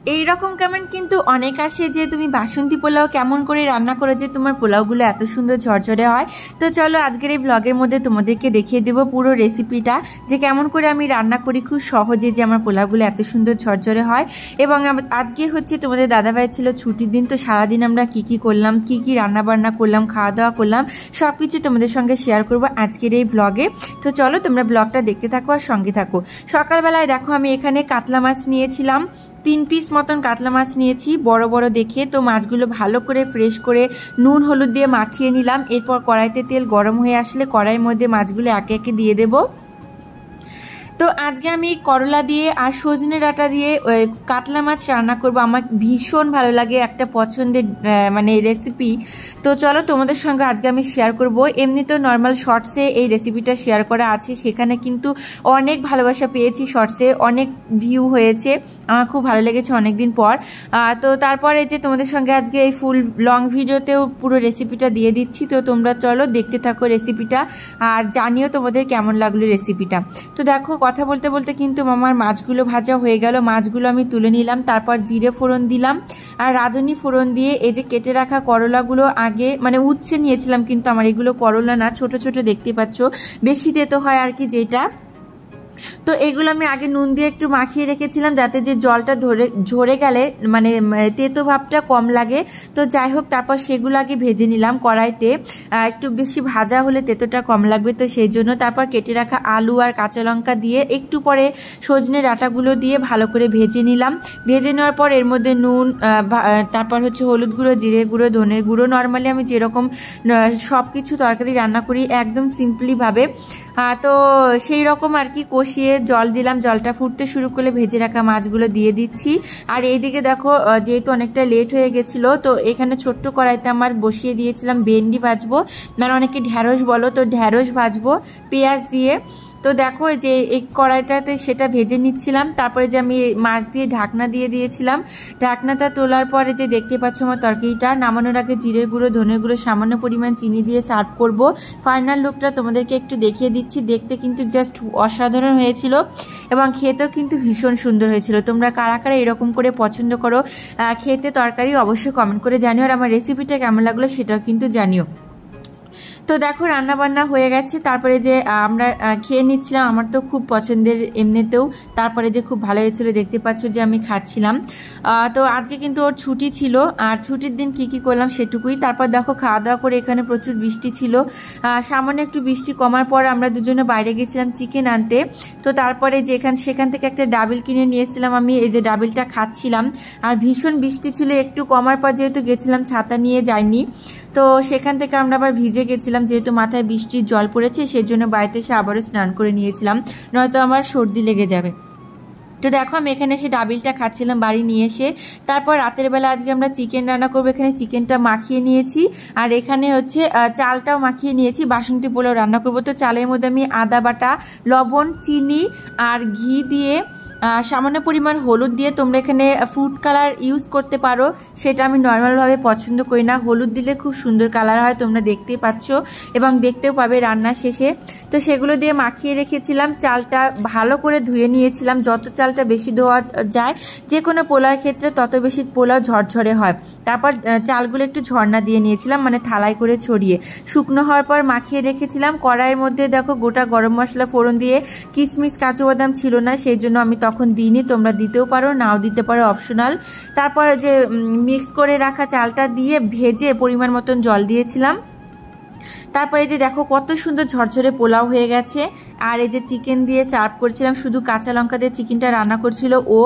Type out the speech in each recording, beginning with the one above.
এই রকম কমেন্ট কিন্তু অনেক আসে যে তুমি বাসন্তী পোলাও কেমন করে রান্না করো যে তোমার পোলাওগুলো এত সুন্দর ঝরঝরে হয়। তো চলো আজকের এই ব্লগের মধ্যে তোমাদেরকে দেখিয়ে দেবো পুরো রেসিপিটা, যে কেমন করে আমি রান্না করি খুব সহজে, যে আমার পোলাওগুলো এত সুন্দর ঝরঝরে হয়। এবং আজকে হচ্ছে তোমাদের দাদাভাই ছিল ছুটির দিন, তো সারাদিন আমরা কি করলাম, কি রান্না বান্না করলাম, খাওয়া দাওয়া করলাম, সব কিছু তোমাদের সঙ্গে শেয়ার করবো আজকের এই ব্লগে। তো চলো তোমরা ব্লগটা দেখতে থাকো আর সঙ্গে থাকো। সকালবেলায় দেখো আমি এখানে কাতলা মাছ নিয়েছিলাম, 3 পিস মতন কাতলা মাছ নিয়েছি বড় বড় দেখে। তো মাছগুলো ভালো করে ফ্রেশ করে নুন হলুদ দিয়ে মাখিয়ে নিলাম। এরপর কড়াইতে তেল গরম হয়ে আসলে কড়াইয়ের মধ্যে মাছগুলো একে একে দিয়ে দেবো। তো আজকে আমি করলা দিয়ে আর সজনে ডাঁটা দিয়ে কাতলা মাছ রান্না করব। আমার ভীষণ ভালো লাগে, একটা পছন্দের মানে রেসিপি। তো চলো তোমাদের সঙ্গে আজকে আমি শেয়ার করব। এমনি তো নর্মাল শর্টসে এই রেসিপিটা শেয়ার করা আছে, সেখানে কিন্তু অনেক ভালোবাসা পেয়েছি, শর্টসে অনেক ভিউ হয়েছে, আমার খুব ভালো লেগেছে অনেক দিন পর। তো তারপরে যে তোমাদের সঙ্গে আজকে এই ফুল লং ভিডিওতেও পুরো রেসিপিটা দিয়ে দিচ্ছি। তো তোমরা চলো দেখতে থাকো রেসিপিটা আর জানিও তোমাদের কেমন লাগলো রেসিপিটা। তো দেখো কথা বলতে বলতে কিন্তু আমার মাছগুলো ভাজা হয়ে গেল, মাছগুলো আমি তুলে নিলাম। তারপর জিরে ফোড়ন দিলাম আর রাঁধুনি ফোড়ন দিয়ে এই যে কেটে রাখা করলাগুলো আগে মানে উচ্ছে নিয়েছিলাম, কিন্তু আমার এগুলো করলা না, ছোট ছোট দেখতে পাচ্ছ, বেশি তেতো হয় আর কি যেটা। তো এগুলো আমি আগে নুন দিয়ে একটু মাখিয়ে রেখেছিলাম যাতে যে জলটা ঝরে গেলে মানে তেতো ভাবটা কম লাগে। তো যাই হোক, তারপর সেগুলো আগে ভেজে নিলাম কড়াইতে, একটু বেশি ভাজা হলে তেতোটা কম লাগবে, তো সেই জন্য। তারপর কেটে রাখা আলু আর কাঁচা লঙ্কা দিয়ে একটু পরে সজনে ডাঁটাগুলো দিয়ে ভালো করে ভেজে নিলাম। ভেজে নেওয়ার পর এর মধ্যে নুন, তারপর হচ্ছে হলুদ গুঁড়ো, জিরে গুঁড়ো, ধনের গুঁড়ো, নর্মালি আমি যেরকম সব কিছু তরকারি রান্না করি একদম সিম্পলিভাবে, তো সেই রকম আর কি কষিয়ে জল দিলাম। জলটা ফুটতে শুরু করলে ভেজে রাখা মাছগুলো দিয়ে দিচ্ছি। আর এইদিকে দেখো যেহেতু অনেকটা লেট হয়ে গেছিলো, তো এখানে ছোট্ট কড়াইতে আমার বসিয়ে দিয়েছিলাম ভেন্ডি ভাজবো, মানে অনেকে ঢ্যাঁড়স বলো, তো ঢ্যাঁড়স ভাজবো পেঁয়াজ দিয়ে। তো দেখো যে এই কড়াইটাতে সেটা ভেজে নিচ্ছিলাম। তারপরে যে আমি মাছ দিয়ে ঢাকনা দিয়ে দিয়েছিলাম, ঢাকনাটা তোলার পরে যে দেখতে পাচ্ছ আমার তরকারিটা নামানোর আগে জিরের গুঁড়ো, ধনের গুঁড়ো, সামান্য পরিমাণ চিনি দিয়ে সার্ভ করব। ফাইনাল লুকটা তোমাদেরকে একটু দেখিয়ে দিচ্ছি। দেখতে কিন্তু জাস্ট অসাধারণ হয়েছিল এবং খেতেও কিন্তু ভীষণ সুন্দর হয়েছিল। তোমরা কারা কারা এরকম করে পছন্দ করো খেতে তরকারি অবশ্যই কমেন্ট করে জানিও, আর আমার রেসিপিটা কেমন লাগলো সেটাও কিন্তু জানিও। তো দেখো রান্না বান্না হয়ে গেছে, তারপরে যে আমরা খেয়ে নিচ্ছিলাম, আমার তো খুব পছন্দের এমনিতেও। তারপরে যে খুব ভালো হয়েছিল, দেখতে পাচ্ছ যে আমি খাচ্ছিলাম। তো আজকে কিন্তু ওর ছুটি ছিল, আর ছুটির দিন কি করলাম সেটুকুই। তারপর দেখো খাওয়া দাওয়া করে এখানে প্রচুর বৃষ্টি ছিল, সামান্য একটু বৃষ্টি কমার পর আমরা দুজনে বাইরে গেছিলাম চিকেন আনতে। তো তারপরে যে সেখান থেকে একটা ডাবিল কিনে নিয়েছিলাম, আমি এই যে ডাবিলটা খাচ্ছিলাম। আর ভীষণ বৃষ্টি ছিল, একটু কমার পর যেহেতু গেছিলাম ছাতা নিয়ে যাইনি, তো সেখান থেকে আমরা আবার ভিজে গেছিলাম, যেহেতু মাথায় বৃষ্টির জল পড়েছে সেই জন্য বাড়িতে এসে আবারও স্নান করে নিয়েছিলাম, নয়তো আমার সর্দি লেগে যাবে। তো দেখো আমি এখানে এসে ডাবিলটা খাচ্ছিলাম বাড়ি নিয়ে এসে। তারপর রাতের বেলা আজকে আমরা চিকেন রান্না করবো, এখানে চিকেনটা মাখিয়ে নিয়েছি আর এখানে হচ্ছে চালটাও মাখিয়ে নিয়েছি, বাসন্তী পোলাও রান্না করবো। তো চালের মধ্যে আমি আদা বাটা, লবণ, চিনি আর ঘি দিয়ে সামান্য পরিমাণ হলুদ দিয়ে, তোমরা এখানে ফুড কালার ইউজ করতে পারো, সেটা আমি নর্মালভাবে পছন্দ করি না, হলুদ দিলে খুব সুন্দর কালার হয়, তোমরা দেখতেই পাচ্ছ এবং দেখতেও পাবে রান্না শেষে। তো সেগুলো দিয়ে মাখিয়ে রেখেছিলাম। চালটা ভালো করে ধুয়ে নিয়েছিলাম, যত চালটা বেশি ধোয়া যায় যে কোনো পোলাওর ক্ষেত্রে তত বেশি পোলাও ঝরঝরে হয়। তারপর চালগুলো একটু ঝর্ণা দিয়ে নিয়েছিলাম, মানে থালায় করে ছড়িয়ে শুকনো হওয়ার পর মাখিয়ে রেখেছিলাম। কড়াইয়ের মধ্যে দেখো গোটা গরম মশলা ফোড়ন দিয়ে, কিশমিশ কাজু বাদাম ছিল না সেই জন্য আমি তখন দিইনি, তোমরা দিতেও পারো নাও দিতে পারো, অপশনাল। তারপর যে মিক্স করে রাখা চালটা দিয়ে ভেজে পরিমাণ মতন জল দিয়েছিলাম। তারপরে যে দেখো কত সুন্দর ঝরঝরে পোলাও হয়ে গেছে। আর এই যে চিকেন দিয়ে সার্ভ করছিলাম, শুধু কাঁচা লঙ্কা দিয়ে চিকেনটা রান্না করছিল ও,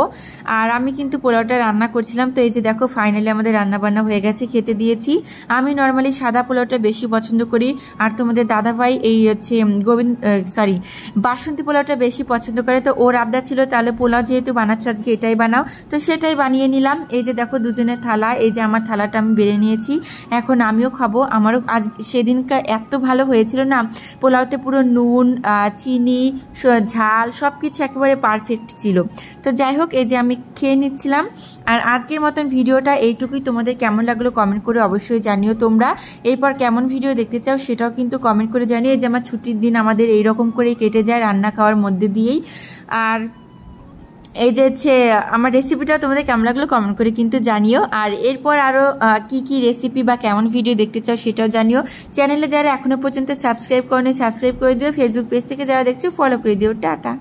আর আমি কিন্তু পোলাওটা রান্না করছিলাম। তো এই যে দেখো ফাইনালি আমাদের রান্না বান্না হয়ে গেছে, খেতে দিয়েছি। আমি নর্মালি সাদা পোলাওটা বেশি পছন্দ করি, আর তোমাদের দাদাভাই এই হচ্ছে বাসন্তী পোলাওটা বেশি পছন্দ করে। তো ওর আবদার ছিল তাহলে পোলাও যেহেতু বানাচ্ছ আজকে এটাই বানাও, তো সেটাই বানিয়ে নিলাম। এই যে দেখো দুজনের থালা, এই যে আমার থালাটা আমি বেড়ে নিয়েছি, এখন আমিও খাবো। আমারও আজ সেদিনকার এত ভালো হয়েছিল না পোলাওতে, পুরো নুন, চিনি, ঝাল সব কিছু একেবারে পারফেক্ট ছিল। তো যাই হোক এই যে আমি খেয়ে নিচ্ছিলাম। আর আজকের মতন ভিডিওটা এইটুকুই, তোমাদের কেমন লাগলো কমেন্ট করে অবশ্যই জানিও। তোমরা এরপর কেমন ভিডিও দেখতে চাও সেটাও কিন্তু কমেন্ট করে জানিও। এই যে আমার ছুটির দিন আমাদের এইরকম করেই কেটে যায় রান্না খাওয়ার মধ্যে দিয়েই। আর এই যে হচ্ছে আমার রেসিপিটা তোমাদের কেমন লাগলো কমেন্ট করে কিন্তু জানিও। আর এরপর আরও কি রেসিপি বা কেমন ভিডিও দেখতে চাও সেটাও জানিও। চ্যানেলে যারা এখনও পর্যন্ত সাবস্ক্রাইব করনি সাবস্ক্রাইব করে দিও। ফেসবুক পেজ থেকে যারা দেখছো ফলো করে দিও। টাটা।